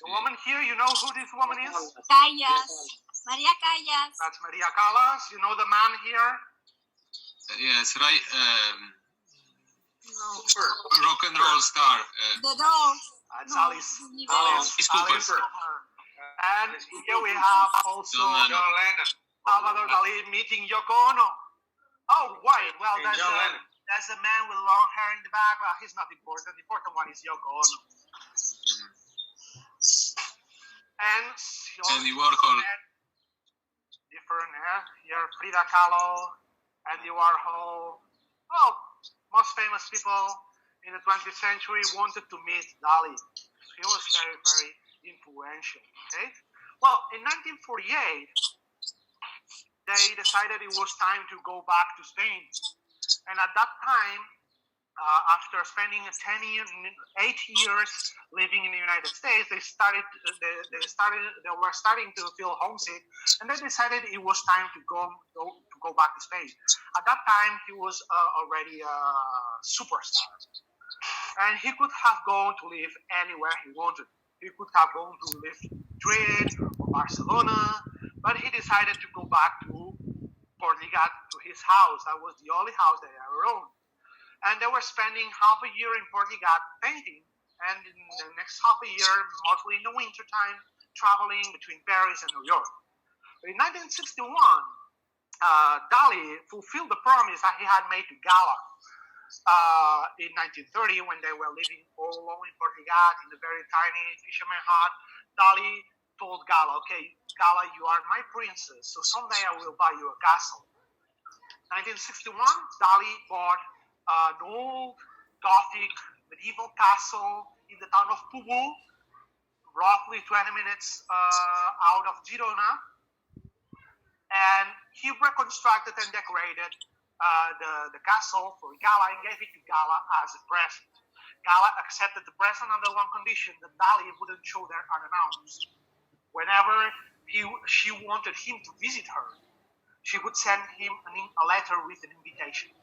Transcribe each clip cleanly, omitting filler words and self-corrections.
The woman here, you know who this woman is? Callas. Maria Callas. That's Maria Callas. You know the man here? Yes, right. No. Rock and roll star. The Doors. That's No, Alice. Alice Cooper. And here we have also John Lennon. Salvador Dali meeting Yoko Ono. Oh, wait. Well, there's a man with long hair in the back. Well, he's not important. The important one is Yoko Ono. And Andy Warhol. Different, here Frida Kahlo, Andy Warhol. Oh, most famous people in the 20th century wanted to meet Dali. He was very, very influential. Okay. Well, in 1948, they decided it was time to go back to Spain, and at that time, after spending 8 years living in the United States, they were starting to feel homesick, and they decided it was time to go back to Spain. At that time, he was already a superstar, and he could have gone to live anywhere he wanted. He could have gone to live in Madrid or Barcelona, but he decided to go back to Portligat, to his house. That was the only house they ever owned. And they were spending half a year in Portligat painting, and in the next half a year, mostly in the winter time, traveling between Paris and New York. But in 1961, Dali fulfilled the promise that he had made to Gala. In 1930, when they were living all alone in Portligat in a very tiny fisherman hut, Dali told Gala, "Okay, Gala, you are my princess, so someday I will buy you a castle." 1961, Dali bought an old Gothic medieval castle in the town of Pubol, roughly 20 minutes out of Girona, and he reconstructed and decorated the castle for Gala and gave it to Gala as a present. Gala accepted the present under one condition, that Dali wouldn't show there unannounced. Whenever she wanted him to visit her, she would send him a letter with an invitation.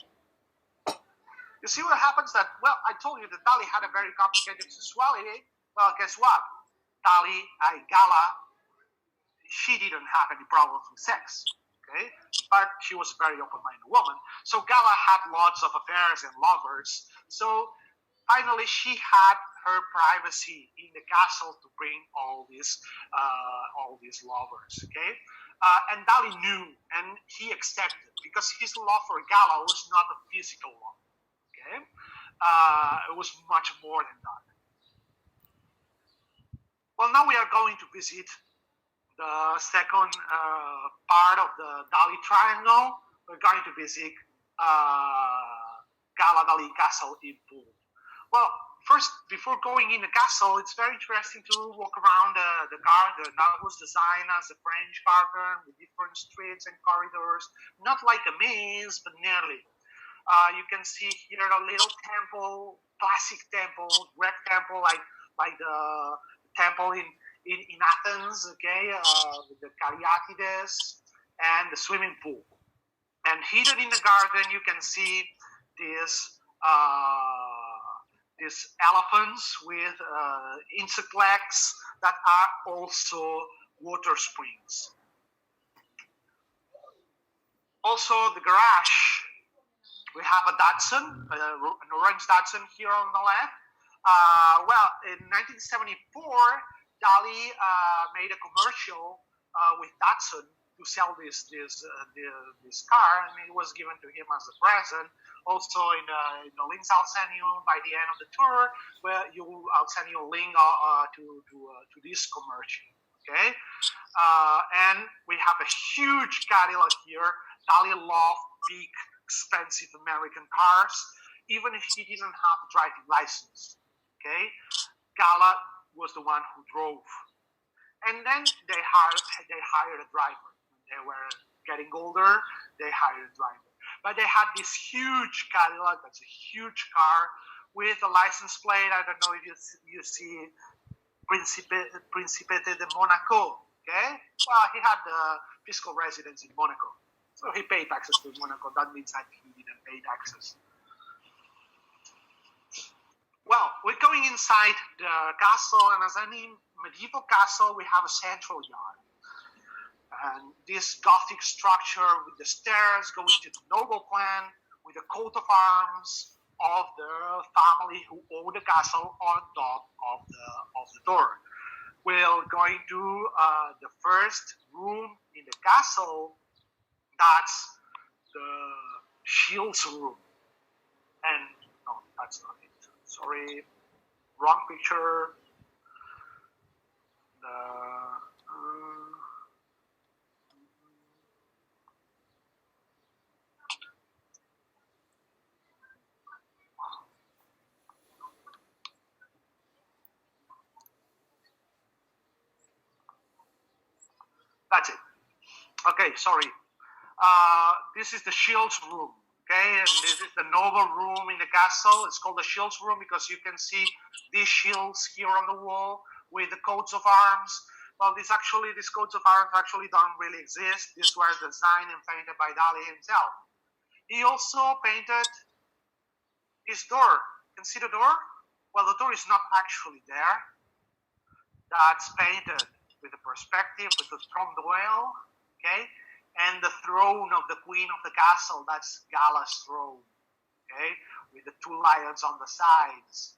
You see what happens that, well, I told you that Dali had a very complicated sexuality. Well, guess what? Gala, she didn't have any problems with sex. Okay, but she was a very open-minded woman. So Gala had lots of affairs and lovers. So finally, she had her privacy in the castle to bring all these lovers. Okay, and Dali knew, and he accepted, because his love for Gala was not a physical love. Okay, it was much more than that. Well, now we are going to visit the second part of the Dali Triangle. We're going to visit Gala Dali Castle in Pul. Well, first, before going in the castle, it's very interesting to walk around the garden. That was designed as a French garden with different streets and corridors, not like a maze, but nearly. You can see here a little temple, classic temple, Greek temple, like the temple in Athens, okay, with the Caryatides and the swimming pool. And hidden in the garden, you can see these elephants with insect legs that are also water springs. Also, the garage. We have a Datsun, an orange Datsun here on the left. Well, in 1974, Dali made a commercial with Datsun to sell this car, and it was given to him as a present. Also, in the links I'll send you by the end of the tour, I'll send you a link to this commercial. Okay, and we have a huge Cadillac here. Dali loved big, expensive American cars, even if he didn't have a driving license. Okay, Gala was the one who drove, and then they hired a driver. When they were getting older, they hired a driver. But they had this huge Cadillac. That's a huge car with a license plate. I don't know if you see Principe de Monaco. Okay, well, he had the fiscal residence in Monaco. So he paid taxes to Monaco. That means that he didn't pay taxes. Well, we're going inside the castle, and as any medieval castle, we have a central yard. And this Gothic structure with the stairs going to the noble clan, with the coat of arms of the family who own the castle on top of the door. We're going to the first room in the castle. That's the shields room. And no, that's not it. Sorry, wrong picture. That's it. Okay, sorry. This is the shields room. Okay, and this is the noble room in the castle. It's called the shields room because you can see these shields here on the wall with the coats of arms. Well, these coats of arms actually don't really exist. These were designed and painted by Dali himself. He also painted his door. You can see the door? Well, the door is not actually there. That's painted with the perspective, with the trompe-l'oeil, okay? And the throne of the queen of the castle, that's Gala's throne, okay? With the two lions on the sides.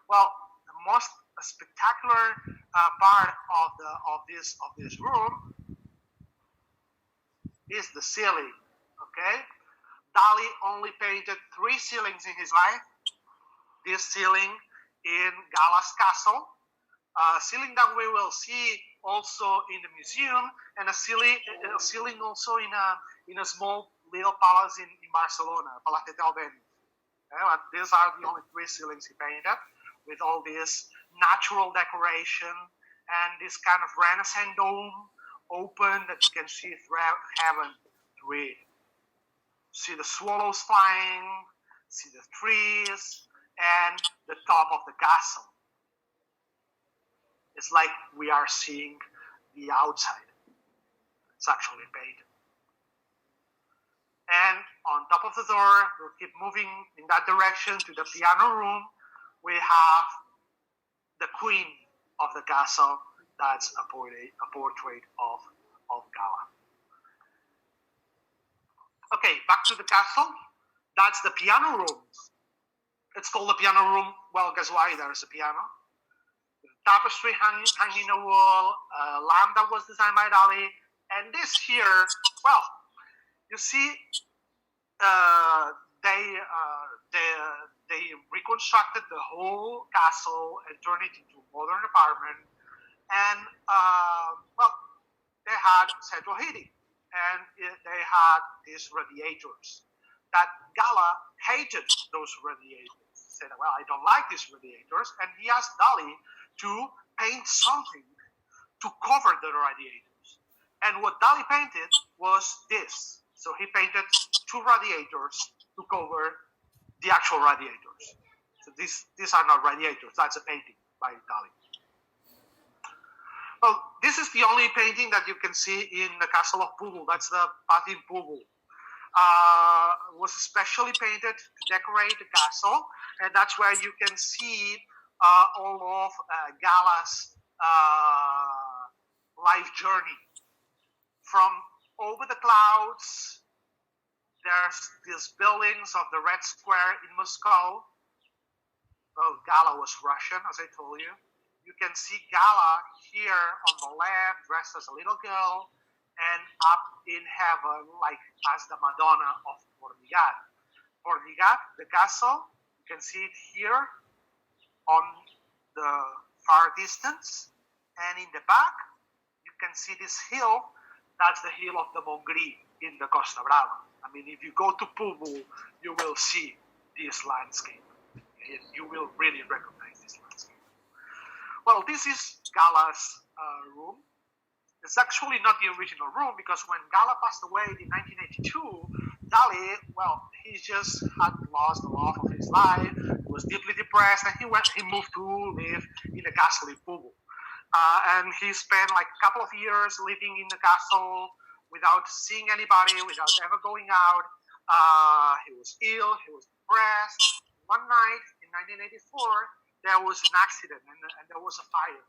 Well, the most spectacular part of this room is the ceiling, okay? Dali only painted 3 ceilings in his life. This ceiling in Gala's castle, a ceiling that we will see also in the museum, and a ceiling also in a small little palace in Barcelona, Palace del Vent. Okay, these are the only 3 ceilings he painted, with all this natural decoration and this kind of Renaissance dome open that you can see throughout heaven through it. See the swallows flying, see the trees, and the top of the castle. It's like we are seeing the outside. It's actually painted. And on top of the door, we'll keep moving in that direction to the piano room. We have the queen of the castle. That's a portrait of Gala. Okay, back to the castle. That's the piano room. It's called the piano room. Well, guess why? There's a piano. Tapestry hanging on the wall, a lamp that was designed by Dali, and this here, well, you see, they reconstructed the whole castle and turned it into a modern apartment, and well, they had central heating, and they had these radiators. That Gala hated those radiators. He said, well, I don't like these radiators, and he asked Dali to paint something to cover the radiators. And what Dali painted was this. So he painted 2 radiators to cover the actual radiators. So these are not radiators, that's a painting by Dali. Well, this is the only painting that you can see in the castle of Pubol. That's the bath in Pubol. Was especially painted to decorate the castle, and that's where you can see all of Gala's life journey. From over the clouds, there's these buildings of the Red Square in Moscow. Well, Gala was Russian, as I told you. You can see Gala here on the left, dressed as a little girl, and up in heaven, like as the Madonna of Portligat. Portligat, the castle, you can see it here on the far distance, and in the back you can see this hill. That's the hill of the Montgrí in the Costa Brava. I mean, if you go to Pubol, you will see this landscape, and you will really recognize this landscape. Well, this is Gala's room. It's actually not the original room, because when Gala passed away in 1982, Dali, well, he just had lost the love of his life. He was deeply depressed, and he moved to live in the castle in Pubol. And he spent like a couple of years living in the castle without seeing anybody, without ever going out. He was ill, he was depressed. One night in 1984, there was an accident and there was a fire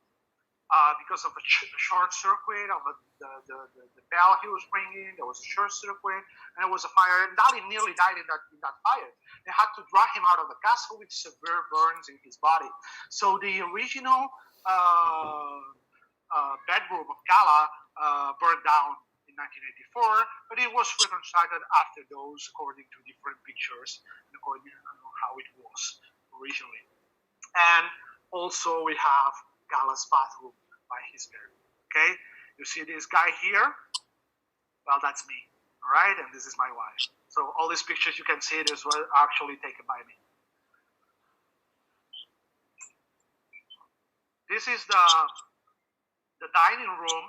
because of a short circuit of the bell he was ringing. There was a short circuit and there was a fire. And Dali nearly died in that fire. They had to drag him out of the castle with severe burns in his body. So the original bedroom of Gala burned down in 1984, but it was reconstructed after those according to different pictures and according to how it was originally. And also we have Gala's bathroom by his bed. Okay, you see this guy here? Well, that's me. All right, and this is my wife. So all these pictures you can see, this were actually taken by me. This is the dining room,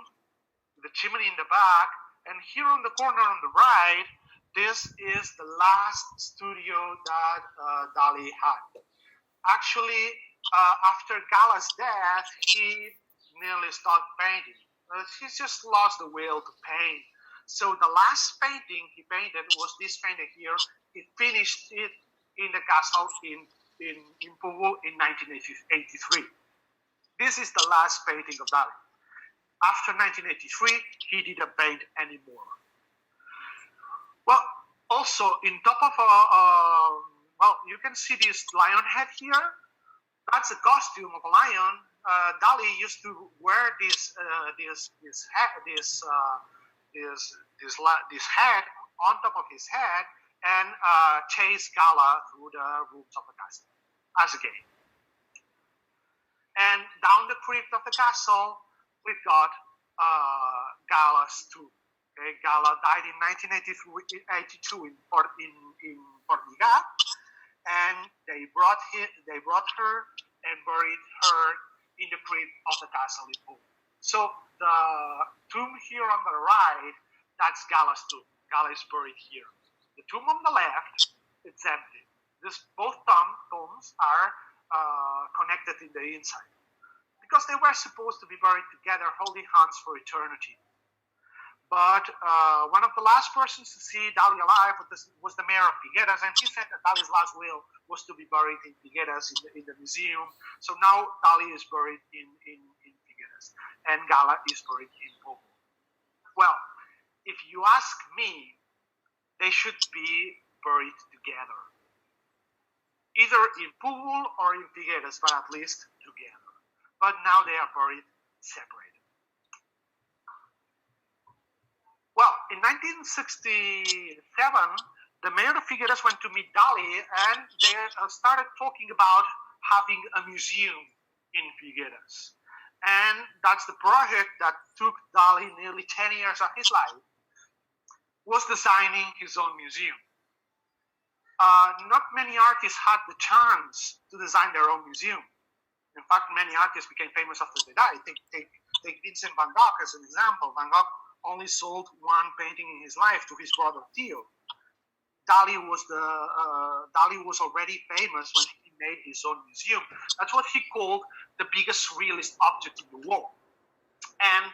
the chimney in the back, and here on the corner on the right, this is the last studio that Dali had. Actually, after Gala's death, he nearly stopped painting. He just lost the will to paint. So the last painting he painted was this painting here. He finished it in the castle in Pubol in 1983. This is the last painting of Dali. After 1983, he didn't paint anymore. Well, also, in top of well, you can see this lion head here. That's a costume of a lion. Dali used to wear this head on top of his head and chase Gala through the rooms of the castle as a game. And down the crypt of the castle, we've got Gala's tomb. Okay, Gala died in 1982 in Portugal, and they brought her and buried her in the crypt of the castle in Pubol. So the tomb here on the right, that's Gala's tomb. Gala is buried here. The tomb on the left, it's empty. Both tombs are connected in the inside because they were supposed to be buried together, holding hands for eternity. But one of the last persons to see Dali alive was the mayor of Figueras, and he said that Dali's last will was to be buried in Figueras in the museum. So now Dali is buried in Figueras, and Gala is buried in Pubol. Well, if you ask me, they should be buried together, either in Pubol or in Figueras, but at least together. But now they are buried separated. Well, in 1967, the mayor of Figueras went to meet Dali, and they started talking about having a museum in Figueras. And that's the project that took Dali nearly 10 years of his life, was designing his own museum. Not many artists had the chance to design their own museum. In fact, many artists became famous after they died. Take Vincent van Gogh as an example. Van Gogh only sold one painting in his life to his brother Theo. Dali was already famous when he made his own museum. That's what he called the biggest realist object in the world. And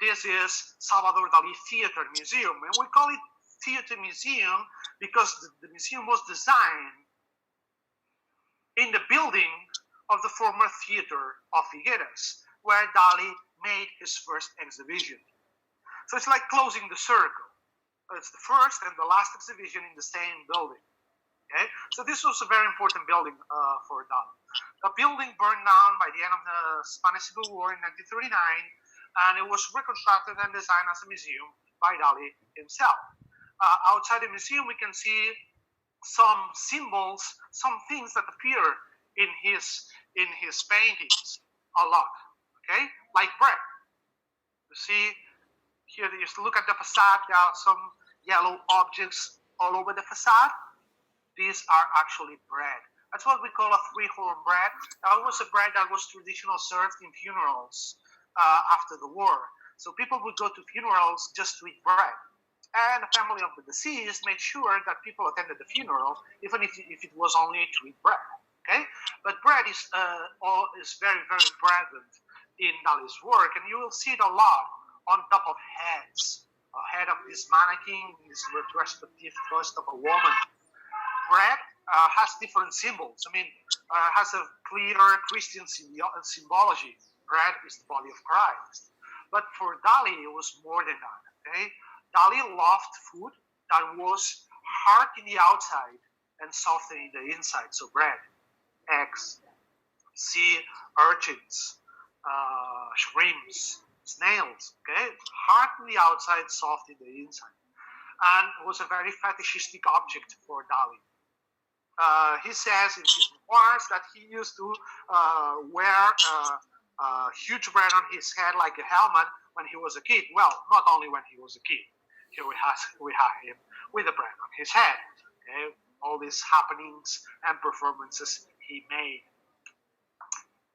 this is Salvador Dali Theater Museum. And we call it Theater Museum because the museum was designed in the building of the former theater of Figueras, where Dali made his first exhibition. So it's like closing the circle. It's the first and the last exhibition in the same building. Okay, so this was a very important building for Dali. The building burned down by the end of the Spanish Civil War in 1939, and it was reconstructed and designed as a museum by Dali himself. Outside the museum, we can see some symbols, some things that appear in his paintings a lot. Okay, like bread. You see. Here, you look at the facade, there are some yellow objects all over the facade. These are actually bread. That's what we call a three-horn bread. That was a bread that was traditionally served in funerals after the war. So people would go to funerals just to eat bread. And the family of the deceased made sure that people attended the funeral, even if it was only to eat bread. Okay? But bread is very, very present in Dali's work, and you will see it a lot on top of heads. A head of this mannequin is the respective bust of a woman. Bread has different symbols. I mean, has a clear Christian symbology. Bread is the body of Christ. But for Dali, it was more than that. Okay, Dali loved food that was hard in the outside and soft in the inside. So bread, eggs, sea urchins, shrimps, snails. Okay, hard in the outside, soft in the inside, and was a very fetishistic object for Dali. He says in his memoirs that he used to wear huge bread on his head like a helmet when he was a kid. Well, not only when he was a kid. Here we have him with a bread on his head. Okay? All these happenings and performances he made.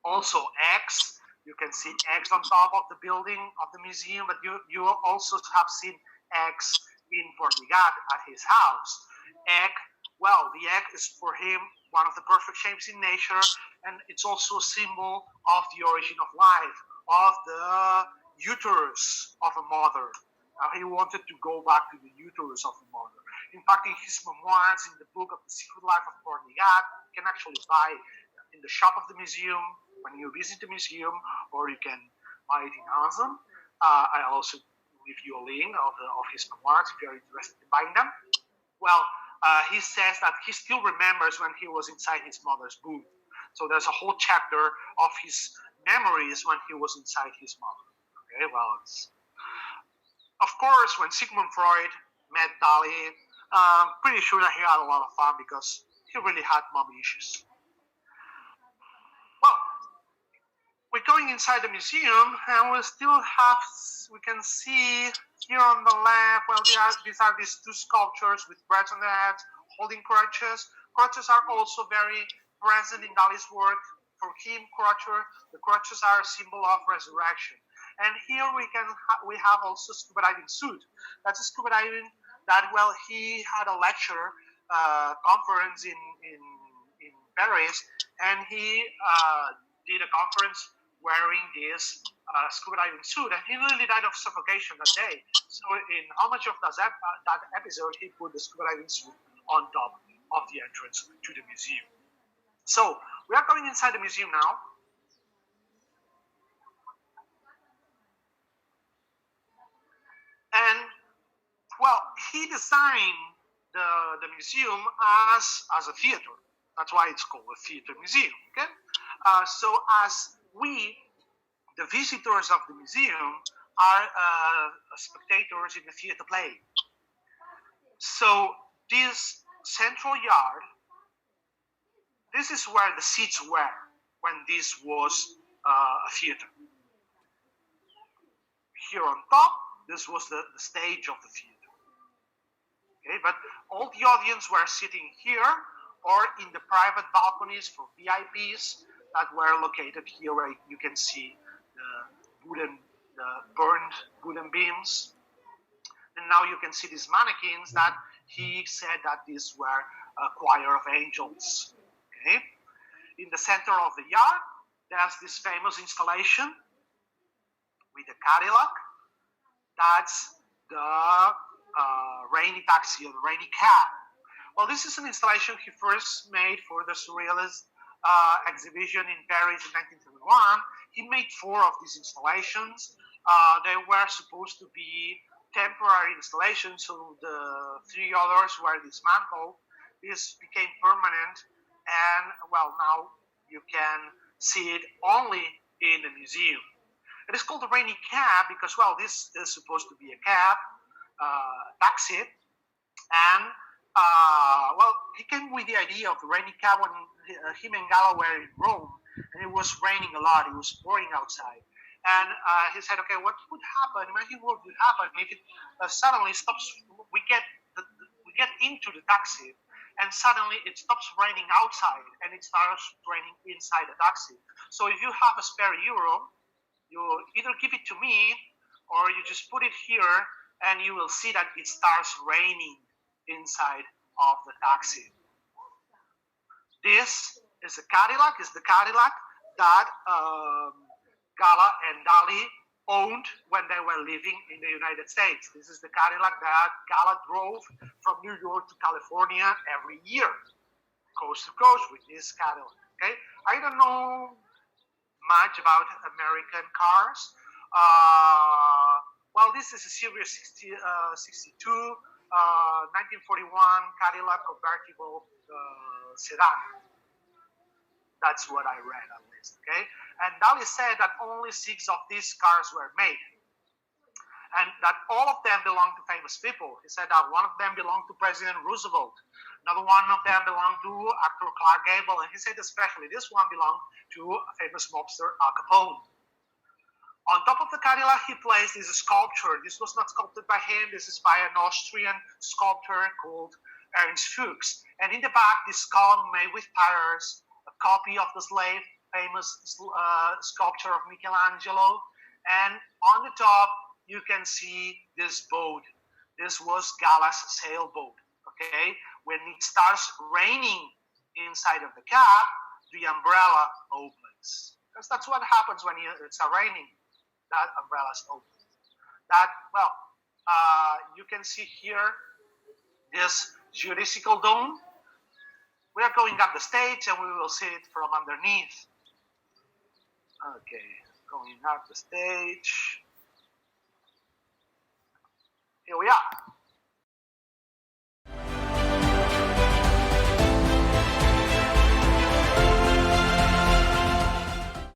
Also eggs. You can see eggs on top of the building of the museum, but you also have seen eggs in Portigat at his house. Egg. Well, the egg is for him one of the perfect shapes in nature, and it's also a symbol of the origin of life, of the uterus of a mother. He wanted to go back to the uterus of a mother. In fact, in his memoirs, in the book of The Secret Life of Portigat, you can actually buy in the shop of the museum when you visit the museum, or you can buy it in Amazon. I also give you a link of his memoirs if you're interested in buying them. Well, he says that he still remembers when he was inside his mother's womb. So there's a whole chapter of his memories when he was inside his mother. Okay, well, of course, when Sigmund Freud met Dali, pretty sure that he had a lot of fun because he really had mommy issues. Well, we're going inside the museum, and we can see here on the left, well, these are these two sculptures with breads on their heads, holding crutches. Crutches are also very present in Dali's work. For him, the crutches are a symbol of resurrection. And here we have also scuba diving suit. That's a scuba diving that, well, he had a lecture conference in Paris, and he did a conference wearing this scuba diving suit, and he nearly died of suffocation that day. So in how much of that episode he put the scuba diving suit on top of the entrance to the museum. So we are going inside the museum now. And well, he designed the museum as a theater. That's why it's called a theater museum. Okay, so as we, the visitors of the museum, are spectators in the theater play. So this central yard, this is where the seats were when this was a theater. Here on top, this was the stage of the theater. Okay, but all the audience were sitting here or in the private balconies for VIPs that were located here, where you can see the burned wooden beams. And now you can see these mannequins that he said that these were a choir of angels. Okay, in the center of the yard, there's this famous installation with a Cadillac. That's the rainy taxi or the rainy cab. Well, this is an installation he first made for the Surrealist exhibition in Paris in 1971. He made 4 of these installations. They were supposed to be temporary installations, so the 3 others were dismantled. This became permanent, and well, now you can see it only in the museum. It is called the rainy cab because, well, this is supposed to be a cab, taxi, and well, he came with the idea of the rainy cab when him and Gala were in Rome, and it was raining a lot. It was pouring outside, and he said, "Okay, what would happen? Imagine what would happen if it suddenly stops. We get into the taxi, and suddenly it stops raining outside, and it starts raining inside the taxi. So if you have a spare euro, you either give it to me, or you just put it here, and you will see that it starts raining inside of the taxi." This is the Cadillac that Gala and Dali owned when they were living in the United States. This is the Cadillac that Gala drove from New York to California every year. coast to coast with this Cadillac. Okay, I don't know much about American cars. Well, this is a Series 62, 1941 Cadillac convertible sedan. That's what I read at least. Okay, and Dali said that only 6 of these cars were made, and that all of them belonged to famous people. He said that one of them belonged to President Roosevelt, another one of them belonged to actor Clark Gable, and he said especially this one belonged to a famous mobster Al Capone. On top of the Cadillac, he placed this sculpture. This was not sculpted by him. This is by an Austrian sculptor called Ernst Fuchs. And in the back, this column made with tires, a copy of the Slave, famous sculpture of Michelangelo. And on the top, you can see this boat. This was Gala's sailboat. Okay, when it starts raining inside of the cab, the umbrella opens. Because that's what happens when it's raining. That umbrella's open. You can see here this judicial dome. We are going up the stage and we will see it from underneath. Okay, going up the stage.